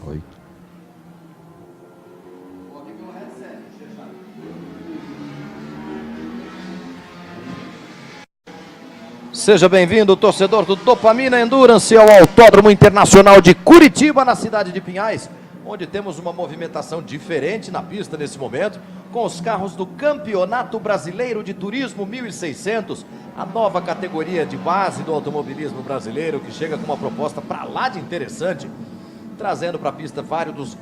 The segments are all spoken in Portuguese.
Oi. Seja bem-vindo, torcedor do Dopamina Endurance, ao Autódromo Internacional de Curitiba, na cidade de Pinhais, onde temos uma movimentação diferente na pista nesse momento, com os carros do Campeonato Brasileiro de Turismo 1600, a nova categoria de base do automobilismo brasileiro, que chega com uma proposta para lá de interessante, trazendo para a pista dos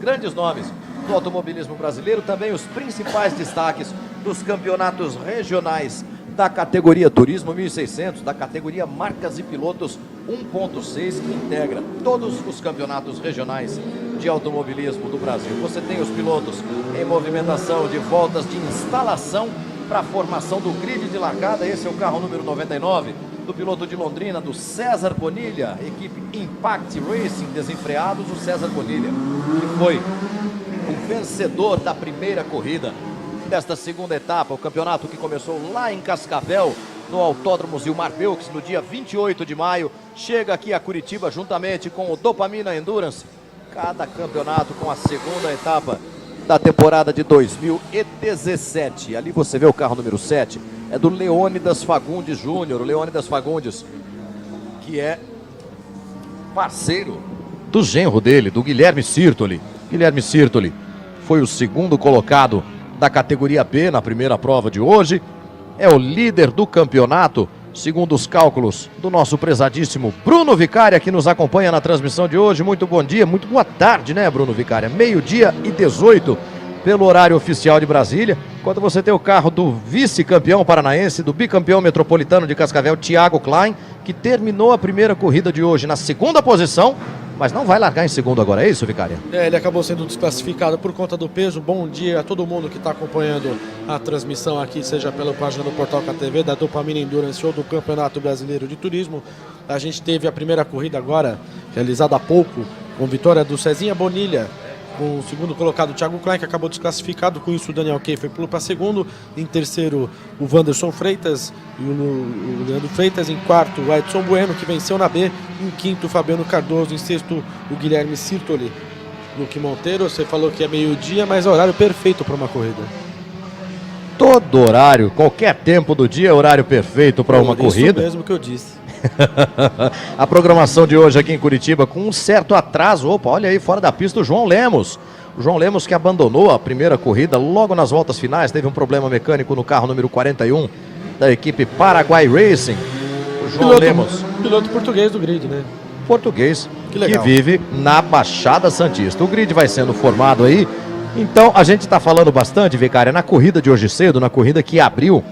grandes nomes do automobilismo brasileiro, também os principais destaques dos campeonatos regionais da categoria Turismo 1600, da categoria Marcas e Pilotos 1.6, que integra todos os campeonatos regionais de automobilismo do Brasil. Você tem os pilotos em movimentação de voltas de instalação para a formação do grid de largada. Esse é o carro número 99 do piloto de Londrina, do César Bonilha, equipe Impact Racing Desenfreados. O César Bonilha, que foi o vencedor da primeira corrida desta segunda etapa, o campeonato que começou lá em Cascavel, no Autódromo Zilmar Belks, no dia 28 de maio, chega aqui a Curitiba juntamente com o Dopamina Endurance, cada campeonato com a segunda etapa da temporada de 2017. Ali você vê o carro número 7, é do Leônidas Fagundes Júnior, o Leônidas Fagundes, que é parceiro do genro dele, do Guilherme Sirtoli. Guilherme Sirtoli foi o segundo colocado da categoria B na primeira prova de hoje, é o líder do campeonato, segundo os cálculos do nosso prezadíssimo Bruno Vicária, que nos acompanha na transmissão de hoje. Muito bom dia, muito boa tarde, né, Bruno Vicária? 12h18 pelo horário oficial de Brasília, quando você tem o carro do vice-campeão paranaense, do bicampeão metropolitano de Cascavel, Thiago Klein, que terminou a primeira corrida de hoje na segunda posição, mas não vai largar em segundo agora, é isso, Vicária? Ele acabou sendo desclassificado por conta do peso. Bom dia a todo mundo que está acompanhando a transmissão aqui, seja pela página do Portal KTV, da Dopamina Endurance ou do Campeonato Brasileiro de Turismo. A gente teve a primeira corrida agora, realizada há pouco, com vitória do Cezinha Bonilha, com o segundo colocado, o Thiago Klein, que acabou desclassificado. Com isso, o Daniel Keifer pulou para segundo. Em terceiro, o Wanderson Freitas e o Leandro Freitas. Em quarto, o Edson Bueno, que venceu na B. Em quinto, o Fabiano Cardoso. Em sexto, o Guilherme Sirtoli. Luque Monteiro, você falou que é meio-dia, mas é horário perfeito para uma corrida. Todo horário, qualquer tempo do dia é horário perfeito para uma corrida. Isso mesmo que eu disse. A programação de hoje aqui em Curitiba com um certo atraso. Opa, olha aí fora da pista o João Lemos. O João Lemos, que abandonou a primeira corrida logo nas voltas finais, teve um problema mecânico no carro número 41 da equipe Paraguai Racing. O João Lemos, piloto português do grid, né? Português, que vive na Baixada Santista. O grid vai sendo formado aí. Então a gente está falando bastante, Vicária, na corrida de hoje cedo, na corrida que abriu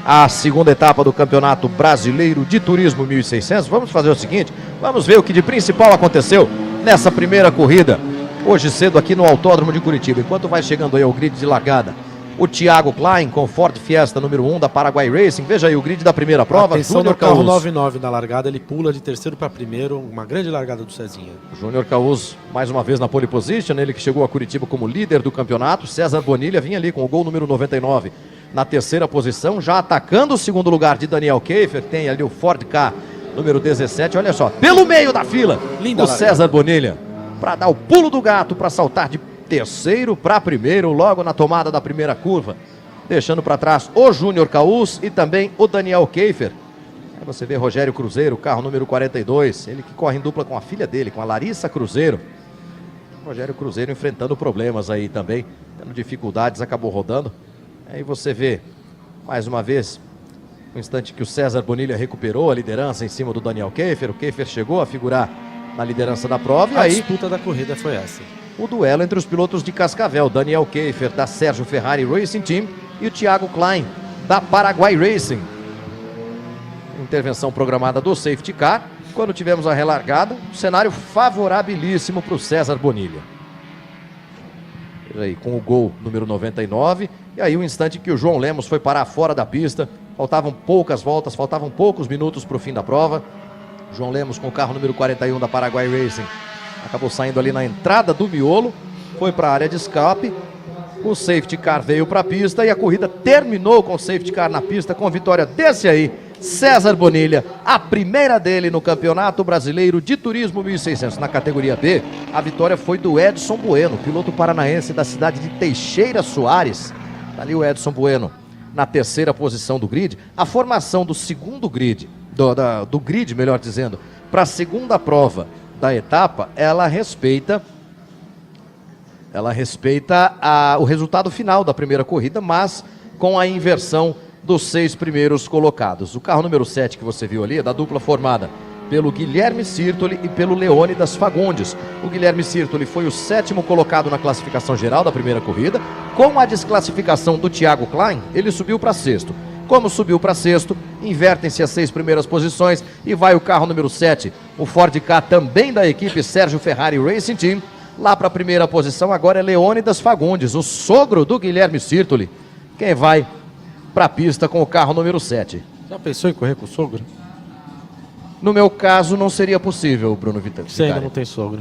a segunda etapa do Campeonato Brasileiro de Turismo 1600. Vamos fazer o seguinte, vamos ver o que de principal aconteceu nessa primeira corrida, hoje cedo aqui no Autódromo de Curitiba. Enquanto vai chegando aí o grid de largada, o Thiago Klein com Ford Fiesta número 1 da Paraguai Racing. Veja aí o grid da primeira prova. Atenção no carro 99 na largada, ele pula de terceiro para primeiro, uma grande largada do Cezinha. Júnior Caus mais uma vez na pole position, ele que chegou a Curitiba como líder do campeonato. César Bonilha vinha ali com o gol número 99 na terceira posição, já atacando o segundo lugar de Daniel Keifer. Tem ali o Ford K número 17, olha só, pelo meio da fila, linda o César Bonilha, para dar o pulo do gato, para saltar de terceiro para primeiro, logo na tomada da primeira curva, deixando para trás o Júnior Caus e também o Daniel Keifer. Aí você vê Rogério Cruzeiro, carro número 42, ele que corre em dupla com a filha dele, com a Larissa Cruzeiro. Rogério Cruzeiro enfrentando problemas aí também, tendo dificuldades, acabou rodando. Aí você vê, mais uma vez, no instante que o César Bonilha recuperou a liderança em cima do Daniel Keifer. O Keifer chegou a figurar na liderança da prova. E a aí, disputa da corrida foi essa. O duelo entre os pilotos de Cascavel, Daniel Keifer, da Sérgio Ferrari Racing Team, e o Thiago Klein, da Paraguai Racing. Intervenção programada do Safety Car. Quando tivemos a relargada, cenário favorabilíssimo para o César Bonilha. Aí, com o gol número 99, e aí o instante que o João Lemos foi parar fora da pista, faltavam poucas voltas, faltavam poucos minutos para o fim da prova. João Lemos com o carro número 41 da Paraguai Racing acabou saindo ali na entrada do miolo, foi para a área de escape, o safety car veio para a pista e a corrida terminou com o safety car na pista, com a vitória desse aí, César Bonilha, a primeira dele no Campeonato Brasileiro de Turismo 1600. Na categoria B, a vitória foi do Edson Bueno, piloto paranaense da cidade de Teixeira Soares. Tá ali o Edson Bueno na terceira posição do grid. A formação do segundo grid, do grid, melhor dizendo, para a segunda prova da etapa, ela respeita o resultado final da primeira corrida, mas com a inversão dos 6 primeiros colocados. O carro número 7 que você viu ali é da dupla formada pelo Guilherme Sirtoli e pelo Leônidas Fagundes. O Guilherme Sirtoli foi o 7º colocado na classificação geral da primeira corrida. Com a desclassificação do Thiago Klein, ele subiu para 6º. Como subiu para 6º, invertem-se as 6 primeiras posições e vai o carro número 7, o Ford Ka, também da equipe Sérgio Ferrari Racing Team. Lá para a primeira posição agora é Leônidas Fagundes, o sogro do Guilherme Sirtoli, quem vai para a pista com o carro número 7. Já pensou em correr com o sogro? No meu caso, não seria possível, Bruno Vitor. Você ainda não tem sogro.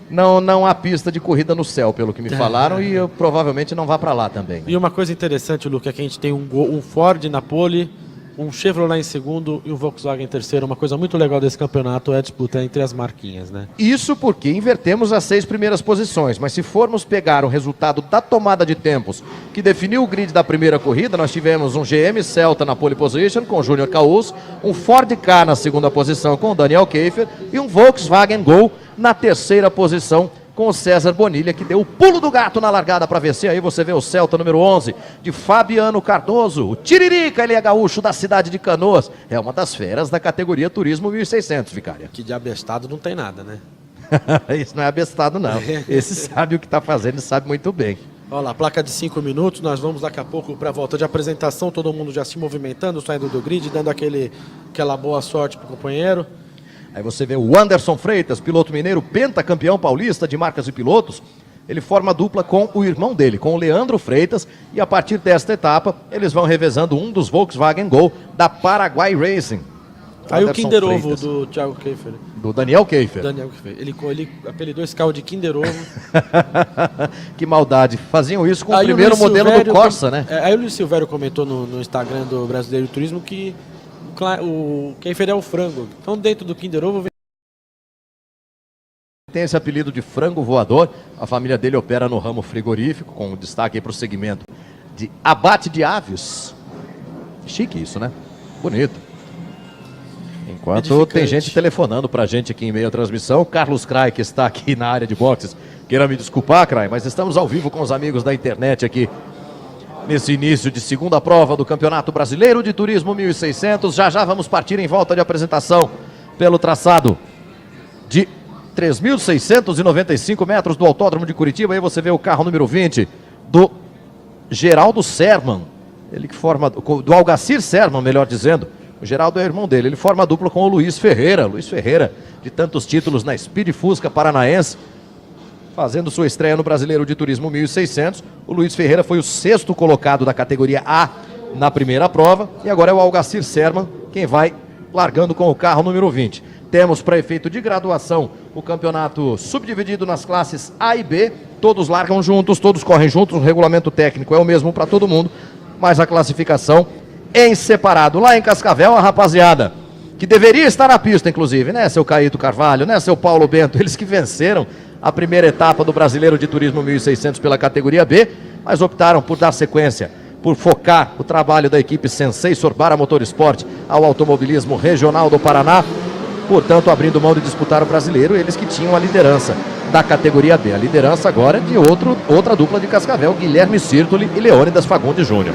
Não há pista de corrida no céu, pelo que me falaram, e eu provavelmente não vá para lá também. E uma coisa interessante, Luke, é que a gente tem um Ford na pole, um Chevrolet em segundo e um Volkswagen em terceiro. Uma coisa muito legal desse campeonato é a disputa entre as marquinhas, né? Isso porque invertemos as 6 primeiras posições, mas se formos pegar o resultado da tomada de tempos que definiu o grid da primeira corrida, nós tivemos um GM Celta na pole position com o Júnior Caus, um Ford Ka na segunda posição com o Daniel Keifer e um Volkswagen Gol na terceira posição com o César Bonilha, que deu o pulo do gato na largada para vencer. Aí você vê o Celta número 11, de Fabiano Cardoso, o Tiririca, ele é gaúcho da cidade de Canoas. É uma das feras da categoria Turismo 1600, Vicária. Que de abestado não tem nada, né? Isso não é abestado, não. Esse sabe o que está fazendo e sabe muito bem. Olha lá, placa de 5 minutos, nós vamos daqui a pouco para a volta de apresentação, todo mundo já se movimentando, saindo do grid, dando aquela boa sorte para o companheiro. Aí você vê o Anderson Freitas, piloto mineiro, pentacampeão paulista de marcas e pilotos. Ele forma dupla com o irmão dele, com o Leandro Freitas, e a partir desta etapa, eles vão revezando um dos Volkswagen Gol da Paraguay Racing. Aí o Kinder Ovo do Thiago Keifer. Do Daniel Keifer. Ele apelidou esse carro de Kinder Ovo. Que maldade. Faziam isso com o primeiro modelo do Corsa, né? Aí o Luiz Silvério comentou no Instagram do Brasileiro Turismo que o Keifer é o frango. Então dentro do Kinder Ovo tem esse apelido de frango voador. A família dele opera no ramo frigorífico, com destaque para o segmento de abate de aves. Chique isso, né? Bonito. Enquanto tem gente telefonando pra gente aqui em meio à transmissão, Carlos Crai, que está aqui na área de boxes. Queira me desculpar, Crai, mas estamos ao vivo com os amigos da internet aqui nesse início de segunda prova do Campeonato Brasileiro de Turismo 1600. Já vamos partir em volta de apresentação pelo traçado de 3.695 metros do Autódromo de Curitiba. Aí você vê o carro número 20 do Geraldo Serman, ele que forma, do Algacir Serman, melhor dizendo. O Geraldo é irmão dele, ele forma a dupla com o Luiz Ferreira, de tantos títulos na Speed Fusca Paranaense, fazendo sua estreia no Brasileiro de Turismo 1600. O Luiz Ferreira foi o 6º colocado da categoria A na primeira prova, e agora é o Algacir Serman quem vai largando com o carro número 20. Temos para efeito de graduação o campeonato subdividido nas classes A e B, todos largam juntos, todos correm juntos, o regulamento técnico é o mesmo para todo mundo, mas a classificação em separado. Lá em Cascavel, a rapaziada que deveria estar na pista, inclusive, né, seu Caíto Carvalho, né, seu Paulo Bento, eles que venceram a primeira etapa do Brasileiro de Turismo 1600 pela categoria B, mas optaram por dar sequência, por focar o trabalho da equipe Sensei Sorbara Motorsport ao automobilismo regional do Paraná, portanto abrindo mão de disputar o Brasileiro, eles que tinham a liderança da categoria B. A liderança agora é de outra dupla de Cascavel, Guilherme Sirtoli e Leônidas Fagundes Júnior.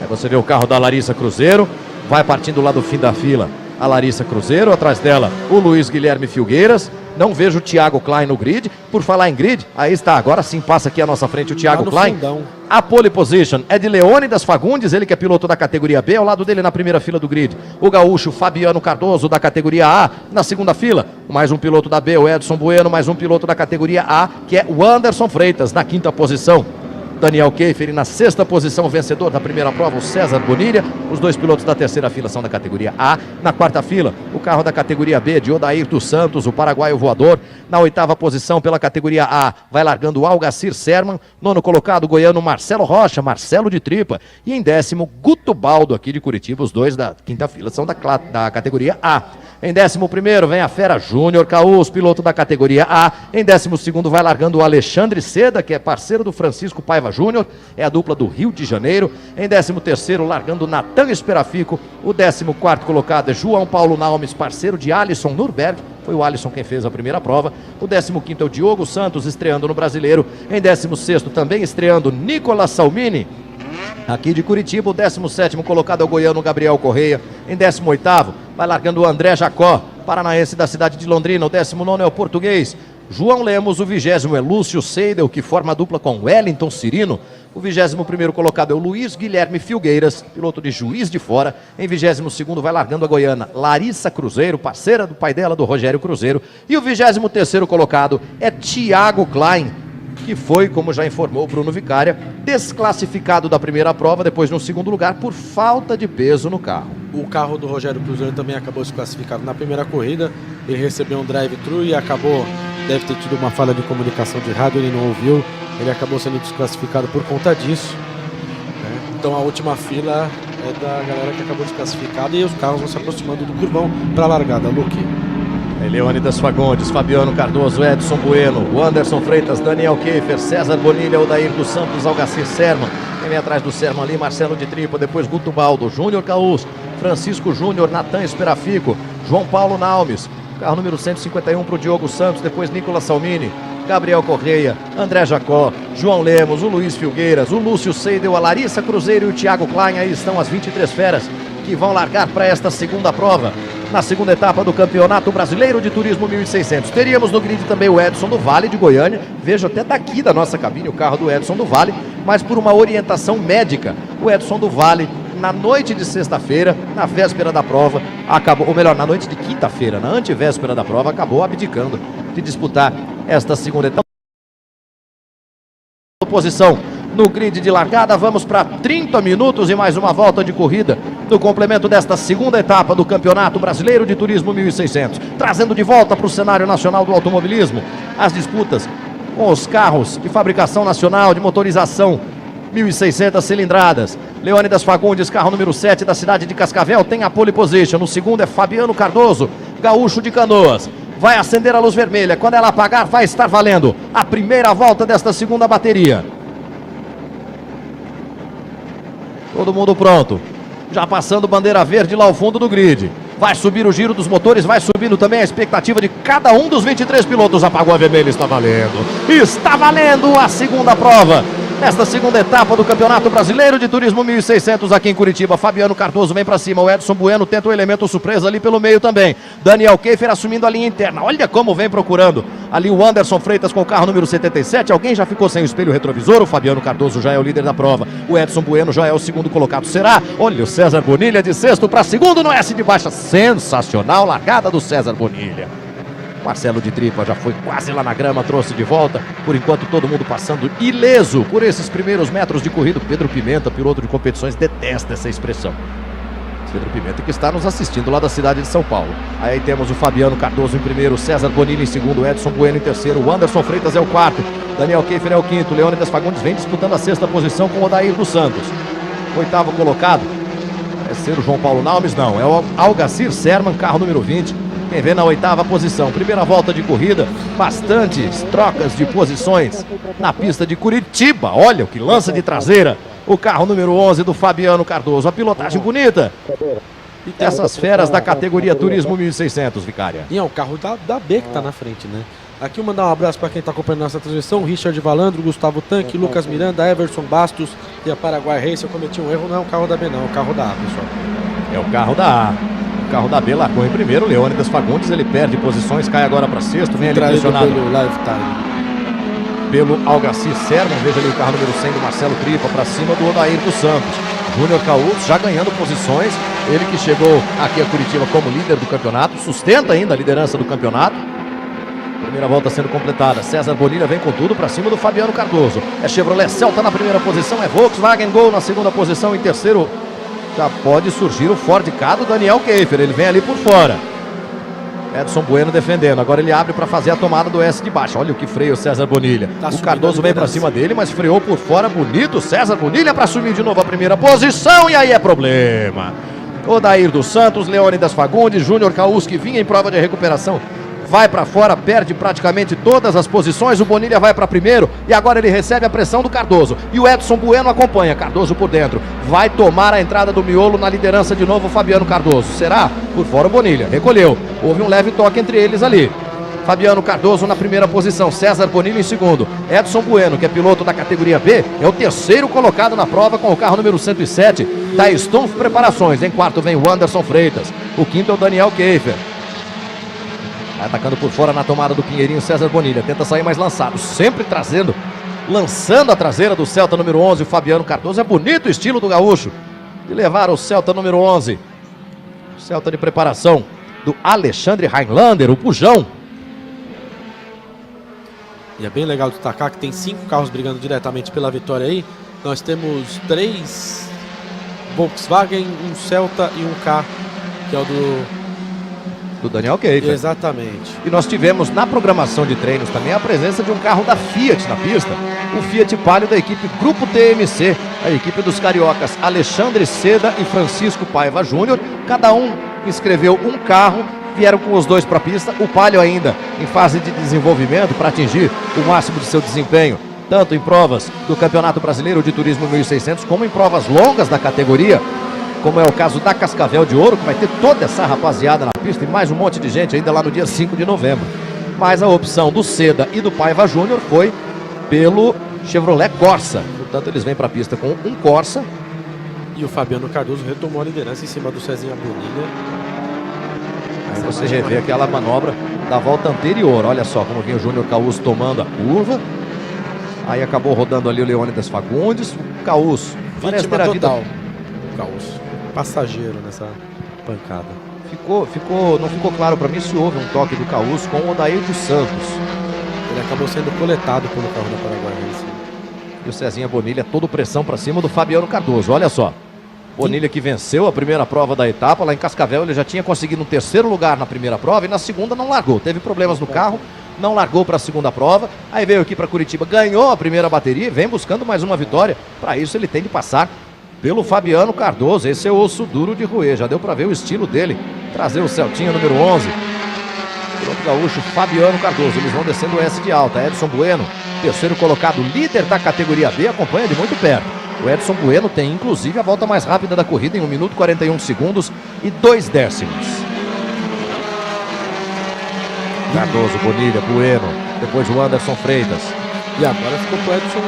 Aí você vê o carro da Larissa Cruzeiro, vai partindo lá do fim da fila a Larissa Cruzeiro, atrás dela o Luiz Guilherme Filgueiras. Não vejo o Thiago Klein no grid. Por falar em grid, aí está, agora sim passa aqui à nossa frente o Thiago Klein. Fundão. A pole position é de Leônidas Fagundes, ele que é piloto da categoria B, ao lado dele na primeira fila do grid, o gaúcho Fabiano Cardoso da categoria A. Na segunda fila, mais um piloto da B, o Edson Bueno, mais um piloto da categoria A, que é o Anderson Freitas, na quinta posição. Daniel Keifer, e na sexta posição, vencedor da primeira prova, o César Bonilha. Os dois pilotos da terceira fila são da categoria A. Na quarta fila, o carro da categoria B, de Odair dos Santos, o paraguaio voador. Na oitava posição, pela categoria A, vai largando o Algacir Serman. Nono colocado, o goiano Marcelo Rocha, Marcelo de Tripa. E em décimo, Guto Baldo, aqui de Curitiba. Os dois da quinta fila são da categoria A. Em 11º vem a fera Júnior Caus, piloto da categoria A. Em 12º vai largando o Alexandre Seda, que é parceiro do Francisco Paiva Júnior, é a dupla do Rio de Janeiro. Em 13º largando Natan Esperafico. O 14º colocado é João Paulo Naumes, parceiro de Alisson Nurberg. Foi o Alisson quem fez a primeira prova. O 15º é o Diogo Santos, estreando no Brasileiro. Em 16º também estreando Nicolas Salmini, aqui de Curitiba. O 17º colocado é o goiano Gabriel Correia. Em 18º vai largando o André Jacó, paranaense da cidade de Londrina. O 19º é o português João Lemos. O 20º é Lúcio Seidel, que forma a dupla com Wellington Cirino. O 21º colocado é o Luiz Guilherme Filgueiras, piloto de Juiz de Fora. Em 22º vai largando a goiana Larissa Cruzeiro, parceira do pai dela, do Rogério Cruzeiro. E o 23º colocado é Thiago Klein, que foi, como já informou o Bruno Vicária, desclassificado da primeira prova, depois no segundo lugar, por falta de peso no carro. O carro do Rogério Cruzeiro também acabou desclassificado na primeira corrida. Ele recebeu um drive-thru e acabou, deve ter tido uma falha de comunicação de rádio, ele não ouviu. Ele acabou sendo desclassificado por conta disso. Então a última fila é da galera que acabou desclassificada e os carros vão se aproximando do curvão para a largada. Luque. Leônidas Fagundes, Fabiano Cardoso, Edson Bueno, Anderson Freitas, Daniel Keifer, César Bonilha, Odair dos Santos, Algacir Serman. Quem vem atrás do Serman ali, Marcelo de Tripa, depois Guto Baldo, Júnior Caus, Francisco Júnior, Natan Esperafico, João Paulo Naumes. Carro número 151 para o Diogo Santos, depois Nicolas Salmini, Gabriel Correia, André Jacó, João Lemos, o Luiz Filgueiras, o Lúcio Seidel, a Larissa Cruzeiro e o Thiago Klein. Aí estão as 23 feras que vão largar para esta segunda prova. Na segunda etapa do Campeonato Brasileiro de Turismo 1600. Teríamos no grid também o Edson do Vale, de Goiânia. Vejo até daqui da nossa cabine o carro do Edson do Vale, mas por uma orientação médica. O Edson do Vale, na noite de sexta-feira, na véspera da prova, acabou, ou melhor, na noite de quinta-feira, na antevéspera da prova, acabou abdicando de disputar esta segunda etapa. Posição no grid de largada, vamos para 30 minutos e mais uma volta de corrida no complemento desta segunda etapa do Campeonato Brasileiro de Turismo 1600, trazendo de volta para o cenário nacional do automobilismo as disputas com os carros de fabricação nacional de motorização 1.600 cilindradas. Leônidas Fagundes, carro número 7 da cidade de Cascavel, tem a pole position. No segundo é Fabiano Cardoso, gaúcho de Canoas. Vai acender a luz vermelha. Quando ela apagar, vai estar valendo a primeira volta desta segunda bateria. Todo mundo pronto. Já passando bandeira verde lá ao fundo do grid. Vai subir o giro dos motores, vai subindo também a expectativa de cada um dos 23 pilotos. Apagou a vermelha, está valendo. Está valendo a segunda prova. Nesta segunda etapa do Campeonato Brasileiro de Turismo 1600 aqui em Curitiba. Fabiano Cardoso vem para cima, o Edson Bueno tenta o elemento surpresa ali pelo meio também. Daniel Keifer assumindo a linha interna. Olha como vem procurando ali o Anderson Freitas com o carro número 77. Alguém já ficou sem o espelho retrovisor? O Fabiano Cardoso já é o líder da prova. O Edson Bueno já é o segundo colocado. Será? Olha o César Bonilha de sexto para segundo no S de baixa. Sensacional largada do César Bonilha. Marcelo de Tripa já foi quase lá na grama, trouxe de volta. Por enquanto todo mundo passando ileso por esses primeiros metros de corrida. Pedro Pimenta, piloto de competições, detesta essa expressão. Pedro Pimenta que está nos assistindo lá da cidade de São Paulo. Aí temos o Fabiano Cardoso em primeiro, César Bonilha em segundo, Edson Bueno em terceiro, o Anderson Freitas é o quarto, Daniel Keifer é o quinto, Leônidas Fagundes vem disputando a sexta posição com o Odair dos Santos. Oitavo colocado é ser o João Paulo Naumes, não, é o Algacir Serman, carro número 20. Quem vem na oitava posição. Primeira volta de corrida, bastantes trocas de posições na pista de Curitiba. Olha o que lança de traseira o carro número 11 do Fabiano Cardoso. A pilotagem bonita dessas feras da categoria Turismo 1600, Vicária. E é o carro da B que está na frente, né? Aqui mandar um abraço para quem está acompanhando nossa transmissão: Richard Valandro, Gustavo Tanque, Lucas Miranda, Everson Bastos e a Paraguai Race. Eu cometi um erro, não é o carro da B não, é o carro da A, pessoal. É o carro da A. O carro da B largou em primeiro, Leônidas Fagundes, ele perde posições, cai agora para sexto, vem ali pressionado pelo Algacir Serman. Veja ali o carro número 100 do Marcelo Tripa para cima do Odair dos Santos. Júnior Caus já ganhando posições, ele que chegou aqui a Curitiba como líder do campeonato, sustenta ainda a liderança do campeonato. Primeira volta sendo completada. César Bonilha vem com tudo para cima do Fabiano Cardoso. É Chevrolet Celta na primeira posição. É Volkswagen Gol na segunda posição. Em terceiro já pode surgir o Ford Ka do Daniel Keifer. Ele vem ali por fora. Edson Bueno defendendo. Agora ele abre para fazer a tomada do S de baixo. Olha o que freio o César Bonilha. O Cardoso vem para cima dele, mas freou por fora. Bonito. César Bonilha para assumir de novo a primeira posição. E aí é problema. Odair dos Santos, Leônidas Fagundes, Júnior Caus, que vinha em prova de recuperação, vai para fora, perde praticamente todas as posições. O Bonilha vai para primeiro e agora ele recebe a pressão do Cardoso. E o Edson Bueno acompanha. Cardoso por dentro. Vai tomar a entrada do miolo na liderança de novo o Fabiano Cardoso. Será? Por fora o Bonilha. Recolheu. Houve um leve toque entre eles ali. Fabiano Cardoso na primeira posição. César Bonilha em segundo. Edson Bueno, que é piloto da categoria B, é o terceiro colocado na prova com o carro número 107 da Stumpf Preparações. Em quarto vem o Anderson Freitas. O quinto é o Daniel Keifer. Vai atacando por fora na tomada do Pinheirinho César Bonilha. Tenta sair mais lançado. Sempre lançando a traseira do Celta número 11, o Fabiano Cardoso. É bonito o estilo do gaúcho de levar o Celta número 11. Celta de preparação do Alexandre Heinlander, o Pujão. E é bem legal destacar que tem 5 carros brigando diretamente pela vitória aí. Nós temos 3 Volkswagen, um Celta e um Ka, que é o do Daniel Keifer. Exatamente. E nós tivemos na programação de treinos também a presença de um carro da Fiat na pista. O Fiat Palio da equipe Grupo TMC, a equipe dos cariocas Alexandre Seda e Francisco Paiva Júnior. Cada um inscreveu um carro, vieram com os dois para a pista. O Palio ainda em fase de desenvolvimento para atingir o máximo de seu desempenho, tanto em provas do Campeonato Brasileiro de Turismo 1600, como em provas longas da categoria, como é o caso da Cascavel de Ouro, que vai ter toda essa rapaziada na pista e mais um monte de gente ainda lá no dia 5 de novembro. Mas a opção do Seda e do Paiva Júnior foi pelo Chevrolet Corsa. Portanto, eles vêm para a pista com um Corsa. E o Fabiano Cardoso retomou a liderança em cima do Cezinha Bonilha. Aí você revê aquela manobra da volta anterior. Olha só como vinha o Júnior Caus tomando a curva. Aí acabou rodando ali o Leônidas Fagundes. O Caus parece ter a vida... O Caus, passageiro nessa pancada. Não ficou claro para mim se houve um toque do Caus com o Odair dos Santos. Ele acabou sendo coletado pelo carro da Paraguai. E o Cezinha Bonilha, todo pressão para cima do Fabiano Cardoso. Olha só. Bonilha que venceu a primeira prova da etapa lá em Cascavel. Ele já tinha conseguido um terceiro lugar na primeira prova e na segunda não largou. Teve problemas no carro, não largou para a segunda prova. Aí veio aqui para Curitiba, ganhou a primeira bateria e vem buscando mais uma vitória. Para isso ele tem de passar pelo Fabiano Cardoso. Esse é o osso duro de roer. Já deu para ver o estilo dele. Trazer o Celtinha número 11. Piloto gaúcho Fabiano Cardoso. Eles vão descendo o S de alta. Edson Bueno, terceiro colocado, líder da categoria B, acompanha de muito perto. O Edson Bueno tem inclusive a volta mais rápida da corrida em 1 minuto 41 segundos e 2 décimos. Cardoso, Bonilha, Bueno, depois o Anderson Freitas. E agora ficou o Edson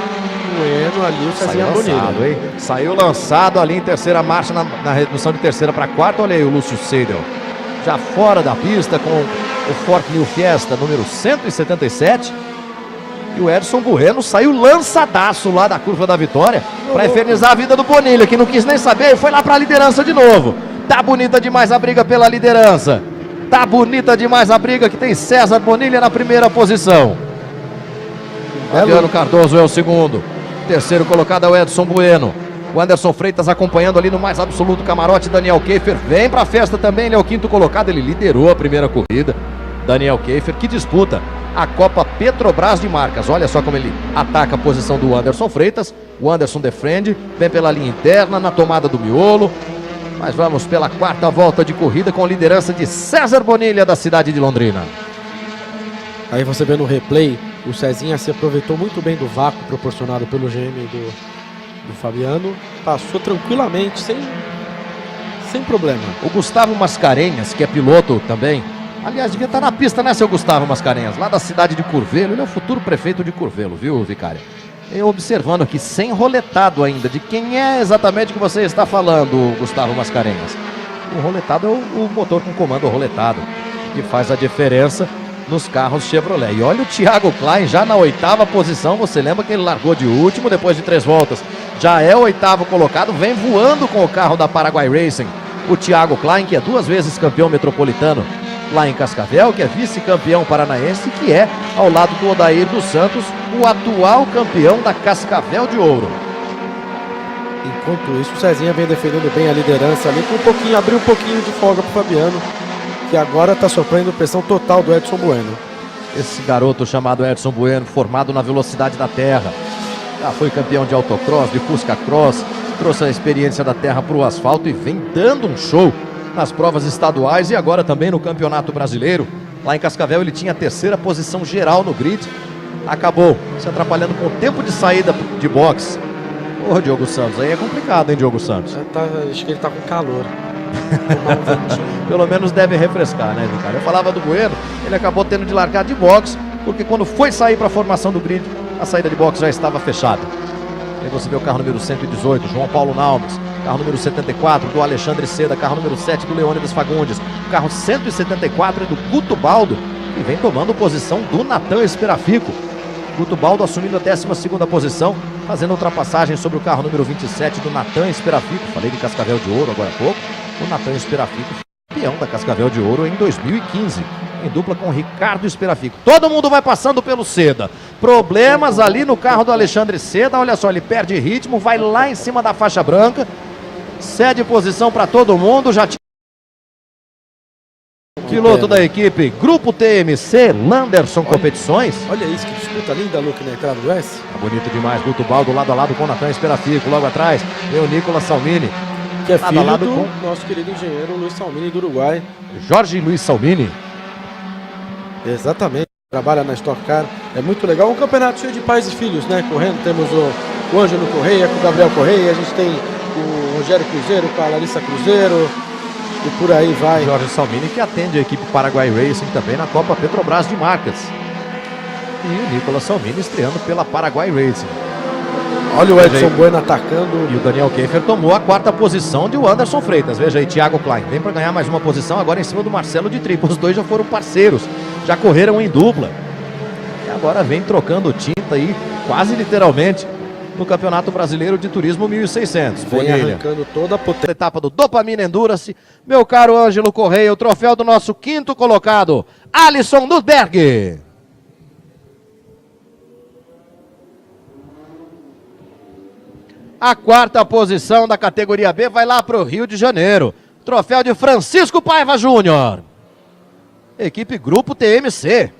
Bueno ali, o Cezinha Bonilha. Hein? Saiu lançado ali em terceira marcha, na redução de terceira para quarta. Olha aí o Lúcio Seidel, já fora da pista com o Ford New Fiesta número 177. E o Edson Bueno saiu lançadaço lá da curva da vitória para infernizar a vida do Bonilha, que não quis nem saber e foi lá para a liderança de novo. Tá bonita demais a briga pela liderança. Tá bonita demais a briga, que tem César Bonilha na primeira posição. Fabiano Cardoso é o segundo. Terceiro colocado é o Edson Bueno. O Anderson Freitas acompanhando ali no mais absoluto camarote. Daniel Keifer vem para a festa também, ele é o quinto colocado. Ele liderou a primeira corrida. Daniel Keifer, que disputa a Copa Petrobras de Marcas. Olha só como ele ataca a posição do Anderson Freitas. O Anderson defende, vem pela linha interna, na tomada do miolo. Mas vamos pela quarta volta de corrida com liderança de César Bonilha, da cidade de Londrina. Aí você vê no replay, o Cezinha se aproveitou muito bem do vácuo proporcionado pelo GM do Fabiano. Passou tranquilamente, sem problema. O Gustavo Mascarenhas, que é piloto também. Aliás, devia estar na pista, né, seu Gustavo Mascarenhas? Lá da cidade de Curvelo. Ele é o futuro prefeito de Curvelo, viu, Vicária? Eu observando aqui, sem roletado ainda. De quem é exatamente que você está falando, Gustavo Mascarenhas? O roletado é o motor com comando roletado, que faz a diferença nos carros Chevrolet. E olha o Thiago Klein já na 8ª posição. Você lembra que ele largou de último depois de 3 voltas. Já é o 8º colocado, vem voando com o carro da Paraguai Racing. O Thiago Klein, que é 2 vezes campeão metropolitano lá em Cascavel, que é vice-campeão paranaense, que é, ao lado do Odair dos Santos, o atual campeão da Cascavel de Ouro. Enquanto isso, o Cezinha vem defendendo bem a liderança ali, abriu um pouquinho de folga pro Fabiano, que agora está sofrendo pressão total do Edson Bueno. Esse garoto chamado Edson Bueno, formado na velocidade da terra, já foi campeão de autocross, de Fusca Cross, trouxe a experiência da terra para o asfalto e vem dando um show nas provas estaduais e agora também no Campeonato Brasileiro. Lá em Cascavel ele tinha a terceira posição geral no grid, acabou se atrapalhando com o tempo de saída de boxe. Ô, Diogo Santos, aí é complicado, hein, Diogo Santos? Acho que ele tá com calor. Pelo menos deve refrescar, né, cara? Eu falava do Bueno, ele acabou tendo de largar de boxe, porque quando foi sair para a formação do grid, a saída de boxe já estava fechada. Aí você vê o carro número 118, João Paulo Naumes. Carro número 74 do Alexandre Seda. Carro número 7 do Leônidas Fagundes. Carro 174 é do Guto Baldo, que vem tomando posição do Natan Esperafico. Guto Baldo assumindo a 12ª posição, fazendo ultrapassagem sobre o carro número 27 do Natan Esperafico. Falei de Cascavel de Ouro agora há pouco. O Natan Esperafico, campeão da Cascavel de Ouro em 2015. Em dupla com o Ricardo Esperafico. Todo mundo vai passando pelo Seda. Problemas ali no carro do Alexandre Seda. Olha só, ele perde ritmo, vai lá em cima da faixa branca. Cede posição para todo mundo. Já tinha piloto da equipe Grupo TMC, Landerson Competições. Olha isso, que disputa linda, Luke, na entrada do S. Tá bonito demais. Guto Baldo lado a lado com o Natan Esperafico. Logo atrás, vem o Nicolas Salmini. Que é filho do nosso querido engenheiro Luiz Salmini do Uruguai. Jorge Luiz Salmini. Exatamente, trabalha na Stock Car, é muito legal, um campeonato cheio de pais e filhos, né, correndo, temos o Ângelo Correia com o Gabriel Correia, a gente tem o Rogério Cruzeiro com a Larissa Cruzeiro, e por aí vai. Jorge Salmini, que atende a equipe Paraguai Racing também na Copa Petrobras de Marcas. E o Nicolas Salmini estreando pela Paraguai Racing. Olha o Edson Bueno atacando. E o Daniel Keifer tomou a 4ª posição de o Anderson Freitas. Veja aí, Thiago Klein vem para ganhar mais uma posição agora em cima do Marcelo de Tripo. Os dois já foram parceiros, já correram em dupla. E agora vem trocando tinta aí, quase literalmente, no Campeonato Brasileiro de Turismo 1600. Vem arrancando toda a potência. Etapa do Dopamina Endurance. Meu caro Ângelo Correia, o troféu do nosso 5º colocado, Alisson Nusberg. A 4ª posição da categoria B vai lá para o Rio de Janeiro. Troféu de Francisco Paiva Júnior. Equipe Grupo TMC.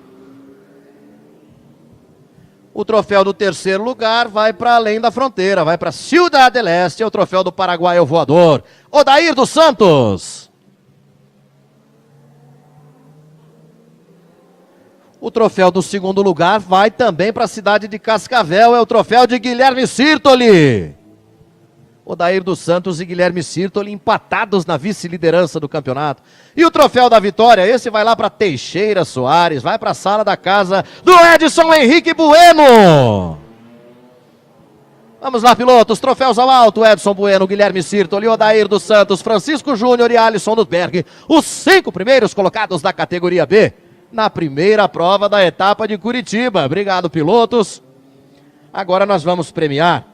O troféu do 3º lugar vai para além da fronteira, vai para Ciudad del Este, é o troféu do Paraguai Voador, Odair dos Santos. O troféu do 2º lugar vai também para a cidade de Cascavel, é o troféu de Guilherme Sirtoli. Odair dos Santos e Guilherme Sirtoli empatados na vice-liderança do campeonato. E o troféu da vitória, esse vai lá para Teixeira Soares, vai para a sala da casa do Edson Henrique Bueno. Vamos lá, pilotos, troféus ao alto, Edson Bueno, Guilherme Sirtoli, Odair dos Santos, Francisco Júnior e Alisson Nusberg, os 5 primeiros colocados da categoria B, na primeira prova da etapa de Curitiba. Obrigado, pilotos. Agora nós vamos premiar